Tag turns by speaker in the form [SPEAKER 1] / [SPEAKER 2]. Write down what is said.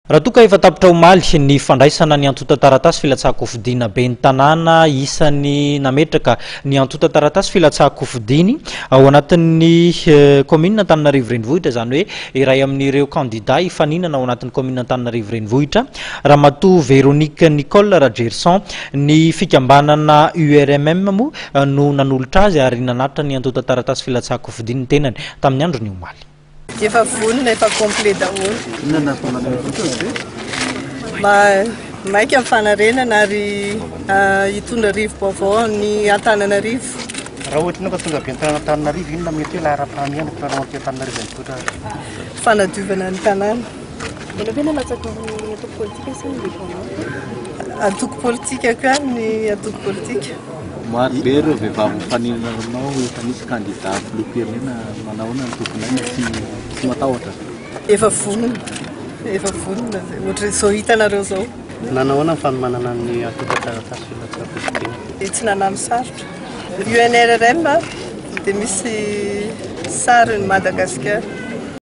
[SPEAKER 1] raha toka efa tapitra omaly ny fandraisana ny antota taratasy filatsahako fidina be ny tanàna isany nametraka ny antota taratasy filatsahako fidiny ao anatin'ny commune Antananarivo renivohitra zany hoe iray amin'ireo candidat ifaninana ao anatin'ny commune Antananarivo renivohitra Ramatoa Véronique Nicole Ragerson ny fikambanana URMM moa no nanolotra azy ary nanatitra ny antota taratasy filatsahako fidiny ny tenany tamin'ny andro ny omaly.
[SPEAKER 2] Efa vonona efa complet daholo.
[SPEAKER 3] Inona nahatonga
[SPEAKER 2] Maika amin'ny fanarenana ary hitondra rivo-baovao ny Antananarivo.
[SPEAKER 3] Raha ohatra ianao ka tonga be ny Antananarivo inona mety hoe lahara-pahamehana ka raha ohatra Antananarivo renivohitra?
[SPEAKER 2] Fanadiovana ny tanàna.
[SPEAKER 4] Elo ve nalatsaka ny atoko politika sy ny
[SPEAKER 2] atoko politika ka ny atoko politika.
[SPEAKER 5] Maro be ireo vehivavy mifaninana aminao efa nisy candidat filoham-pirenena manahoana ny tokon'aina tsy matahotra.
[SPEAKER 2] Efa vonona ohatra izao hitanareo zao.
[SPEAKER 3] Nanahoana ny fanomanana ny antota taratasy filatsahako fidina?
[SPEAKER 2] Tsy nanano sarotra. UNRRM dia misy sary ny Madagasikara.